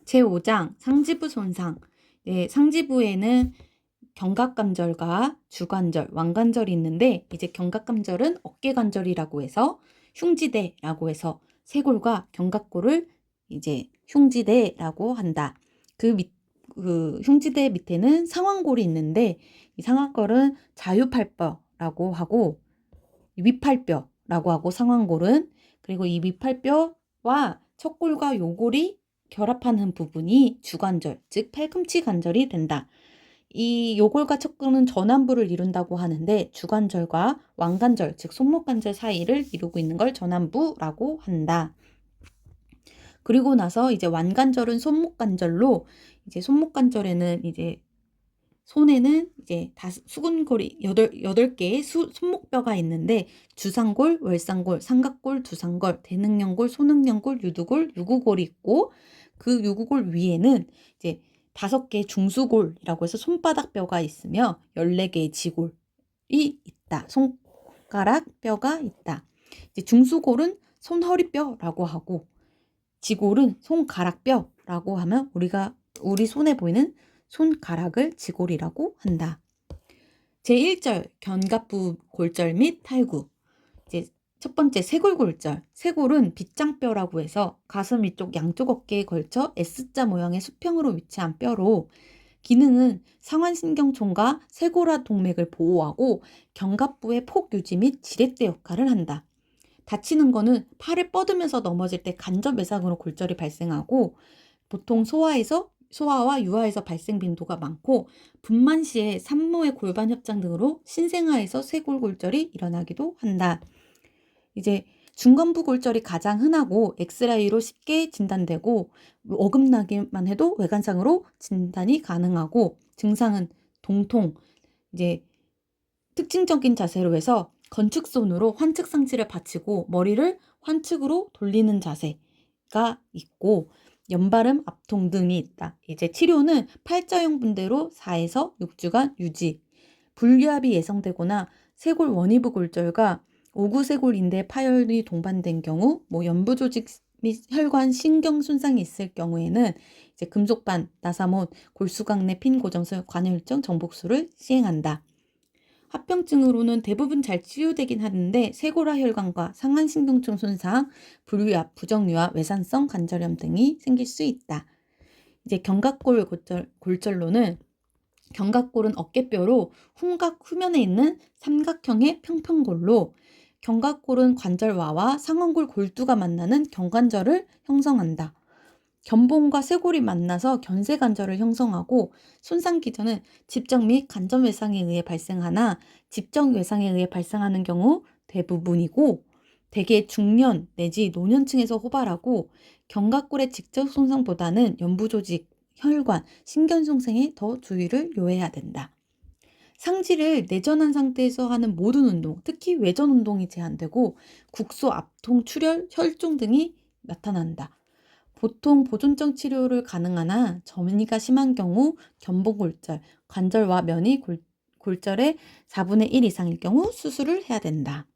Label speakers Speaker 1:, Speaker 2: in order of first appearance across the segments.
Speaker 1: 제5장 상지부 손상. 네, 상지부에는 견갑관절과 주관절, 완관절이 있는데 이제 견갑관절은 어깨관절이라고 해서 흉지대라고 해서 쇄골과 견갑골을 이제 흉지대라고 한다. 그 흉지대 밑에는 상완골이 있는데 이 상완골은 자유팔뼈라고 하고 위팔뼈라고 하고 상완골은 그리고 이 위팔뼈와 척골과 요골이 결합하는 부분이 주관절, 즉 팔꿈치 관절이 된다. 이 요골과 척골은 전완부를 이룬다고 하는데 주관절과 완관절, 즉 손목관절 사이를 이루고 있는 걸 전완부라고 한다. 그리고 나서 이제 완관절은 손목관절로 이제 손목관절에는 이제 손에는 이제 수근골이 8개의 손목뼈가 있는데 주상골, 월상골, 삼각골, 두상골, 대능형골, 소능형골, 유두골, 유구골이 있고 그 유구골 위에는 이제 5개의 중수골이라고 해서 손바닥 뼈가 있으며 14개의 지골이 있다. 손가락 뼈가 있다. 이제 중수골은 손허리뼈라고 하고 지골은 손가락뼈라고 하면 우리 손에 보이는 손가락을 지골이라고 한다. 제1절 견갑부 골절 및 탈구. 이제 첫 번째 쇄골골절. 쇄골은 빗장뼈라고 해서 가슴 위쪽 양쪽 어깨에 걸쳐 S자 모양의 수평으로 위치한 뼈로 기능은 상완신경총과 쇄골화 동맥을 보호하고 견갑부의 폭 유지 및 지렛대 역할을 한다. 다치는 거는 팔을 뻗으면서 넘어질 때 간접 외상으로 골절이 발생하고 보통 소아와 유아에서 발생 빈도가 많고 분만 시에 산모의 골반 협장 등으로 신생아에서 쇄골골절이 일어나기도 한다. 이제 중간부 골절이 가장 흔하고 엑스레이로 쉽게 진단되고 어긋나기만 해도 외관상으로 진단이 가능하고 증상은 동통, 이제 특징적인 자세로 해서 건축손으로 환측 상체를 받치고 머리를 환측으로 돌리는 자세가 있고 연발음, 압통 등이 있다. 이제 치료는 팔자형 분대로 4에서 6주간 유지, 분류압이 예상되거나 쇄골 원위부 골절과 오구쇄골 인대 파열이 동반된 경우, 연부 조직 및 혈관 신경 손상이 있을 경우에는 이제 금속반, 나사못, 골수강내 핀 고정술, 관혈증, 정복술을 시행한다. 합병증으로는 대부분 잘 치료되긴 하는데 쇄골화 혈관과 상한신경층 손상, 불위압, 부정유압, 외산성 관절염 등이 생길 수 있다. 이제 견갑골 골절로는 견갑골은 어깨뼈로 흉곽 후면에 있는 삼각형의 평평골로 견갑골은 관절와와 상완골 골두가 만나는 견관절을 형성한다. 견봉과 쇄골이 만나서 견쇄관절을 형성하고 손상 기전은 집적 및 간접 외상에 의해 발생하나 집적 외상에 의해 발생하는 경우 대부분이고 대개 중년 내지 노년층에서 호발하고 견갑골의 직접 손상보다는 연부조직, 혈관, 신경 손상에 더 주의를 요해야 된다. 상지를 내전한 상태에서 하는 모든 운동, 특히 외전 운동이 제한되고 국소, 압통, 출혈, 혈종 등이 나타난다. 보통 보존적 치료를 가능하나 전이가 심한 경우 견봉골절, 관절과 면이 골절의 4분의 1 이상일 경우 수술을 해야 된다.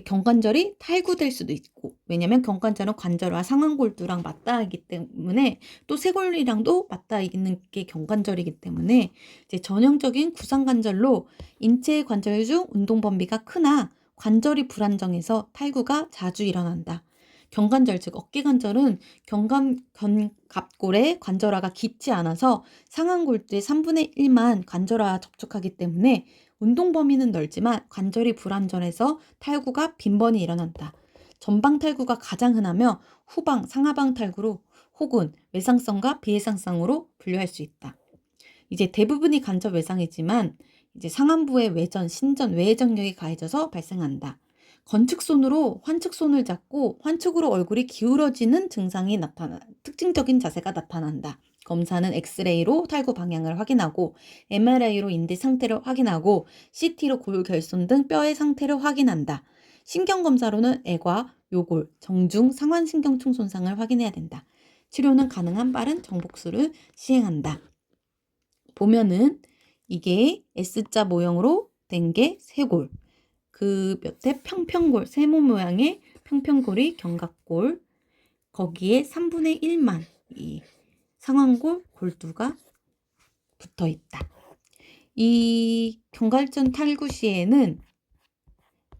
Speaker 1: 견관절이 탈구될 수도 있고 왜냐면 견관절은 관절과 상완골두랑 맞닿기 때문에 또 쇄골이랑도 맞닿아 있는 게 견관절이기 때문에 이제 전형적인 구상관절로 인체 관절 중 운동 범위가 크나 관절이 불안정해서 탈구가 자주 일어난다. 견관절 즉 어깨관절은 견갑골의 관절화가 깊지 않아서 상완골두의 3분의 1만 관절화와 접촉하기 때문에 운동 범위는 넓지만 관절이 불안전해서 탈구가 빈번히 일어난다. 전방 탈구가 가장 흔하며 후방, 상하방 탈구로 혹은 외상성과 비외상성으로 분류할 수 있다. 이제 대부분이 간접 외상이지만 이제 상안부의 외전, 신전, 외전력이 가해져서 발생한다. 건축손으로 환측손을 잡고 환측으로 얼굴이 기울어지는 증상이 특징적인 자세가 나타난다. 검사는 엑스레이로 탈구 방향을 확인하고 MRI로 인대 상태를 확인하고 CT로 골 결손 등 뼈의 상태를 확인한다. 신경검사로는 애과, 요골, 정중, 상완신경총 손상을 확인해야 된다. 치료는 가능한 빠른 정복술을 시행한다. 보면은 이게 S자 모형으로 된 게 쇄골, 그 밑에 평평골, 세모 모양의 평평골이 견갑골, 거기에 3분의 1만 이 상완골 골두가 붙어 있다. 이 경갈전 탈구 시에는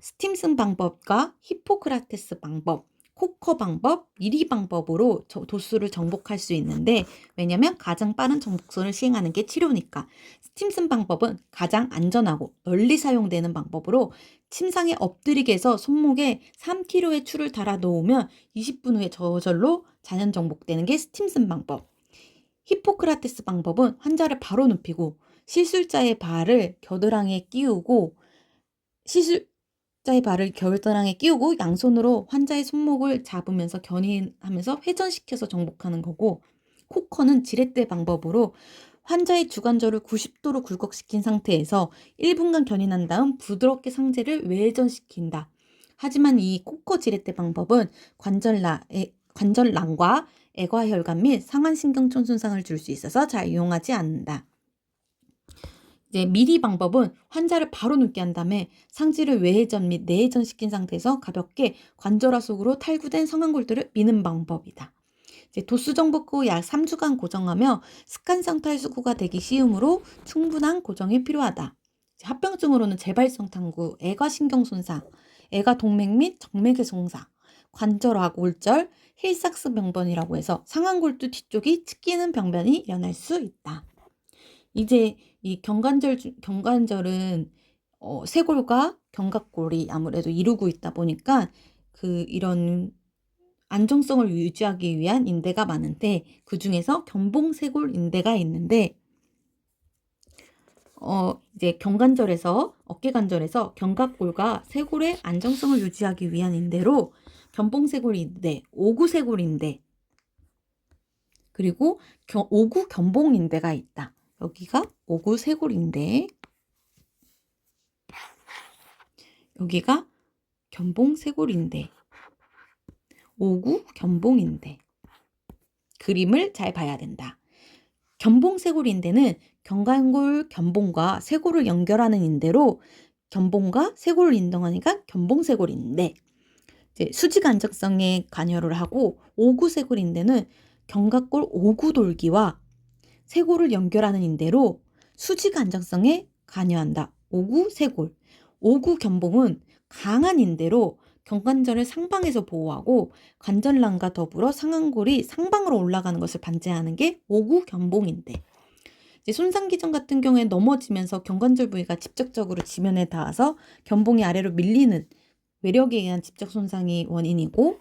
Speaker 1: 스팀슨 방법과 히포크라테스 방법, 코커 방법, 미리 방법으로 도수를 정복할 수 있는데, 왜냐면 가장 빠른 정복선을 시행하는 게 치료니까. 스팀슨 방법은 가장 안전하고 널리 사용되는 방법으로 침상에 엎드리게 해서 손목에 3kg의 추를 달아 놓으면 20분 후에 저절로 자연 정복되는 게 스팀슨 방법. 히포크라테스 방법은 환자를 바로 눕히고 시술자의 발을 겨드랑이에 끼우고 양손으로 환자의 손목을 잡으면서 견인하면서 회전시켜서 정복하는 거고, 코커는 지렛대 방법으로 환자의 주관절을 90도로 굴곡시킨 상태에서 1분간 견인한 다음 부드럽게 상체를 외전시킨다. 하지만 이 코커 지렛대 방법은 관절낭과 애과혈관 및 상완신경촌 손상을 줄 수 있어서 잘 이용하지 않는다. 이제 미리 방법은 환자를 바로 눕게 한 다음에 상지를 외회전 및 내회전 시킨 상태에서 가볍게 관절화 속으로 탈구된 상완골들을 미는 방법이다. 이제 도수 정복 후 약 3주간 고정하며 습관성 탈수구가 되기 쉬우므로 충분한 고정이 필요하다. 합병증으로는 재발성 탈구, 애과신경 손상, 애과동맥 및 정맥의 손상, 관절화 골절, 힐삭스 병변이라고 해서 상완골두 뒤쪽이 찢기는 병변이 일어날 수 있다. 이제 이 경관절은 쇄골과 견갑골이 아무래도 이루고 있다 보니까 이런 안정성을 유지하기 위한 인대가 많은데, 그 중에서 견봉쇄골 인대가 있는데, 이제 어깨관절에서 견갑골과 쇄골의 안정성을 유지하기 위한 인대로 견봉쇄골 인대, 오구쇄골 인대, 그리고 오구 견봉 인대가 있다. 여기가 오구쇄골 인대, 여기가 견봉쇄골 인대, 오구 견봉 인대. 그림을 잘 봐야 된다. 견봉쇄골 인대는 견갑골 견봉과 쇄골을 연결하는 인대로 견봉과 쇄골을 인동하니까 견봉쇄골 인대. 수직 안정성에 관여를 하고, 오구쇄골 인대는 견갑골 오구돌기와 쇄골을 연결하는 인대로 수직 안정성에 관여한다. 오구쇄골. 오구견봉은 강한 인대로 견관절을 상방에서 보호하고 관절낭과 더불어 상완골이 상방으로 올라가는 것을 방지하는 게 오구견봉인대. 손상 기전 같은 경우에 넘어지면서 견관절 부위가 직접적으로 지면에 닿아서 견봉이 아래로 밀리는 외력에 의한 직접 손상이 원인이고,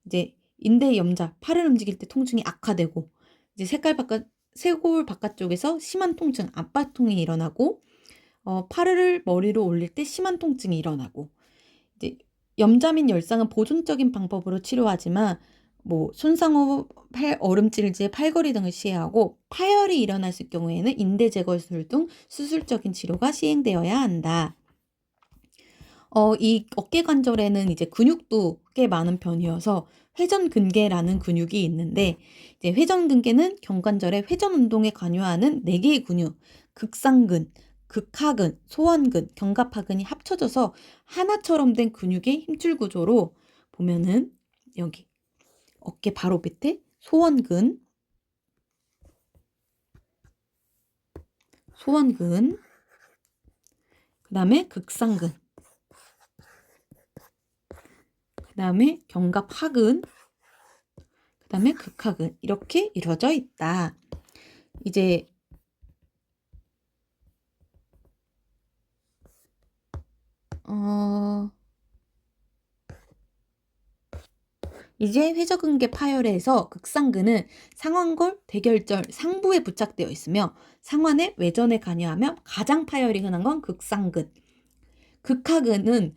Speaker 1: 이제 인대의 염자, 팔을 움직일 때 통증이 악화되고, 이제 쇄골 바깥쪽에서 심한 통증, 압박통이 일어나고, 팔을 머리로 올릴 때 심한 통증이 일어나고, 이제 염자 및 열상은 보존적인 방법으로 치료하지만 손상 후 얼음질질, 팔걸이 등을 시행하고, 파열이 일어났을 경우에는 인대 제거술 등 수술적인 치료가 시행되어야 한다. 이 어깨 관절에는 이제 근육도 꽤 많은 편이어서 회전근개라는 근육이 있는데, 이제 회전근개는 견관절의 회전 운동에 관여하는 4개의 근육, 극상근, 극하근, 소원근, 견갑하근이 합쳐져서 하나처럼 된 근육의 힘줄 구조로 보면은, 여기 어깨 바로 밑에 소원근, 그 다음에 극상근, 그 다음에 견갑하근, 그 다음에 극하근, 이렇게 이루어져 있다. 이제 회전근개 파열에서 극상근은 상완골 대결절 상부에 부착되어 있으며 상완의 외전에 관여하며 가장 파열이 흔한 건 극상근. 극하근은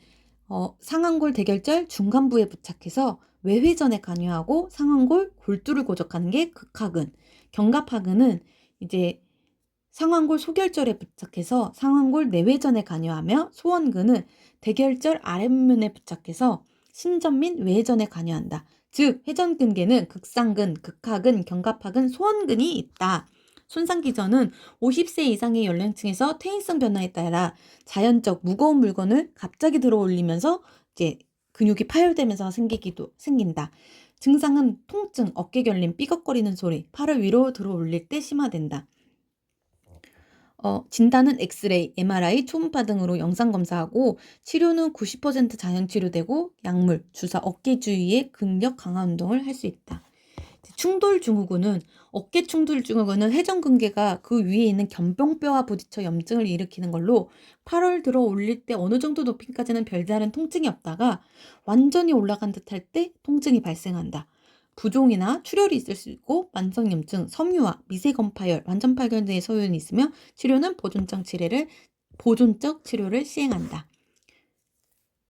Speaker 1: 상완골 대결절 중간부에 부착해서 외회전에 관여하고 상완골 골두를 고정하는 게 극하근. 견갑하근은 이제 상완골 소결절에 부착해서 상완골 내외전에 관여하며, 소원근은 대결절 아랫면에 부착해서 신전 및 외전에 관여한다. 즉 회전근개는 극상근, 극하근, 견갑하근, 소원근이 있다. 손상 기전은 50세 이상의 연령층에서 퇴행성 변화에 따라 자연적 무거운 물건을 갑자기 들어 올리면서 이제 근육이 파열되면서 생긴다. 증상은 통증, 어깨 결림, 삐걱거리는 소리, 팔을 위로 들어 올릴 때 심화된다. 진단은 엑스레이, MRI, 초음파 등으로 영상 검사하고 치료는 90% 자연 치료되고 약물, 주사, 어깨 주위의 근력 강화 운동을 할 수 있다. 충돌 증후군은 어깨 충돌 증후군은 회전근개가 그 위에 있는 견봉뼈와 부딪혀 염증을 일으키는 걸로 팔을 들어 올릴 때 어느 정도 높이까지는 별다른 통증이 없다가 완전히 올라간 듯할 때 통증이 발생한다. 부종이나 출혈이 있을 수 있고 만성염증, 섬유화, 미세건파열, 완전파열 등의 소견이 있으며 치료는 보존적 치료를 시행한다.